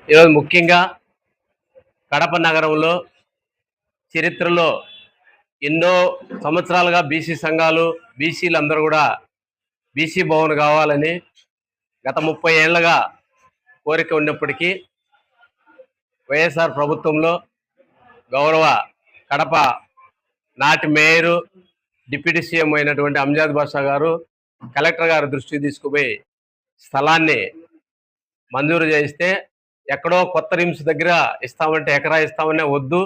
ఈరోజు ముఖ్యంగా కడప నగరంలో చరిత్రలో ఎన్నో సంవత్సరాలుగా బీసీ సంఘాలు బీసీలందరూ కూడా బీసీ భవన్ కావాలని గత 30 ఏళ్లుగా కోరిక ఉన్నప్పటికీ వైఎస్ఆర్ ప్రభుత్వంలో గౌరవ కడప నాటి మేయరు డిప్యూటీ సీఎం అయినటువంటి అంజాద్ బాషా గారు కలెక్టర్ గారి దృష్టికి తీసుకుపోయి స్థలాన్ని మంజూరు చేయిస్తే ఎక్కడో కొత్త రిమ్స్ దగ్గర ఇస్తామంటే ఎకరా ఇస్తామనే వద్దు,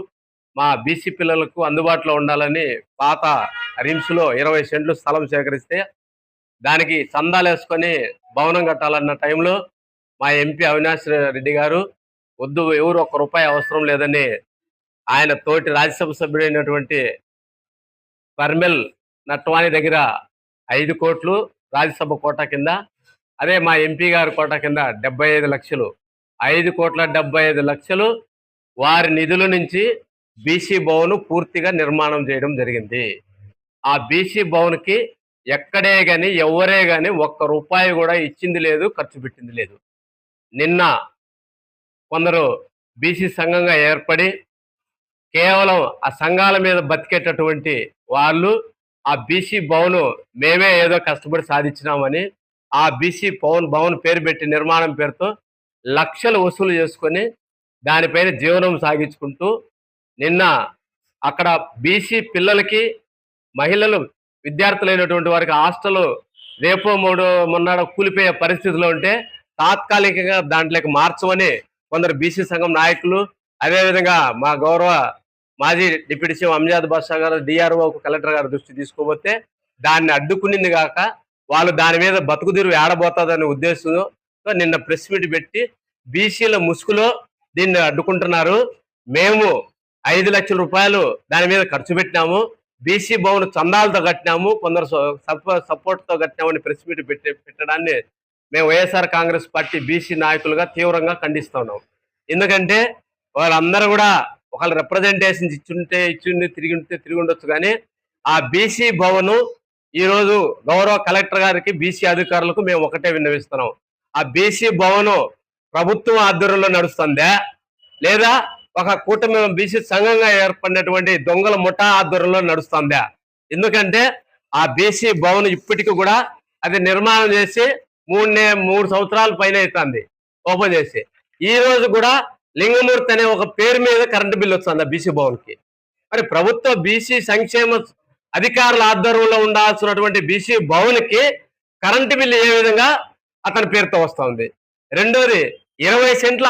మా బీసీ పిల్లలకు అందుబాటులో ఉండాలని పాత రిమ్స్లో 20 సెంట్లు స్థలం సేకరిస్తే దానికి చందాలు వేసుకొని భవనం కట్టాలన్న టైంలో మా ఎంపీ అవినాష్ రెడ్డి గారు వద్దు, ఎవరు ఒక్క రూపాయి అవసరం లేదని ఆయన తోటి రాజ్యసభ సభ్యుడైనటువంటి పర్మెల్ నట్వాని దగ్గర 5 కోట్లు రాజ్యసభ కోటా కింద, అదే మా ఎంపీ గారి కోటా కింద 75 లక్షలు, 5,75,00,000 వారి నిధుల నుంచి బీసీ భవన్ పూర్తిగా నిర్మాణం చేయడం జరిగింది. ఆ బీసీ భవన్కి ఎక్కడే కానీ ఎవరే కానీ ఒక్క రూపాయి కూడా ఇచ్చింది లేదు, ఖర్చు పెట్టింది లేదు. నిన్న కొందరు బీసీ సంఘంగా ఏర్పడి కేవలం ఆ సంఘాల మీద బతికేటటువంటి వాళ్ళు ఆ బీసీ భవన్ మేమే ఏదో కష్టపడి సాధించినామని ఆ బీసీ భవన్ పేరు పెట్టి నిర్మాణం పేరుతో లక్షలు వసూలు చేసుకొని దానిపైన జీవనం సాగించుకుంటూ నిన్న అక్కడ బీసీ పిల్లలకి మహిళలు విద్యార్థులైనటువంటి వారికి హాస్టల్ రేపో మొన్నాడో కూలిపోయే పరిస్థితిలో ఉంటే తాత్కాలికంగా దాంట్లోకి మార్చమని కొందరు బీసీ సంఘం నాయకులు, అదేవిధంగా మా గౌరవ మాజీ డిప్యూటీ సీఎం అంజాద్ బాషా గారు డిఆర్ఓ కలెక్టర్ గారి దృష్టి తీసుకోబోతే దాన్ని అడ్డుకునింది కాక వాళ్ళు దాని మీద బతుకుదిరు ఏడబోతుందనే ఉద్దేశంతో నిన్న ప్రెస్ మీట్ పెట్టి బీసీల ముసుగులో దీన్ని అడ్డుకుంటున్నారు, మేము 5 లక్షల రూపాయలు దాని మీద ఖర్చు పెట్టినాము, బీసీ భవన్ చందాలతో కట్టినాము, కొందరు సపోర్ట్తో కట్టినామని ప్రెస్ మీట్ పెట్టడాన్ని మేము వైఎస్ఆర్ కాంగ్రెస్ పార్టీ బీసీ నాయకులుగా తీవ్రంగా ఖండిస్తున్నాం. ఎందుకంటే వాళ్ళందరూ కూడా ఒకళ్ళు రిప్రజెంటేషన్స్ తిరిగి ఉండొచ్చు, కానీ ఆ బీసీ భవన్ ఈరోజు గౌరవ కలెక్టర్ గారికి బీసీ అధికారులకు మేము ఒకటే విన్నవిస్తున్నాం, ఆ బీసీ భవన్ ప్రభుత్వం ఆధ్వర్యంలో నడుస్తుందా లేదా ఒక కూటమి బీసీ సంఘంగా ఏర్పడినటువంటి దొంగల ముఠా ఆధ్వర్యంలో నడుస్తుందా? ఎందుకంటే ఆ బీసీ భవన్ ఇప్పటికీ కూడా అది నిర్మాణం చేసి 3 సంవత్సరాల పైన అవుతుంది ఓపెన్ చేసి. ఈ రోజు కూడా లింగమూర్తి అనే ఒక పేరు మీద కరెంటు బిల్లు వస్తుంది ఆ బీసీ భవన్కి. మరి ప్రభుత్వ బీసీ సంక్షేమ అధికారుల ఆధ్వర్యంలో ఉండాల్సినటువంటి బీసీ భవన్కి కరెంటు బిల్లు ఏ విధంగా అతని పేరుతో వస్తుంది? రెండోది 20 సెంట్ల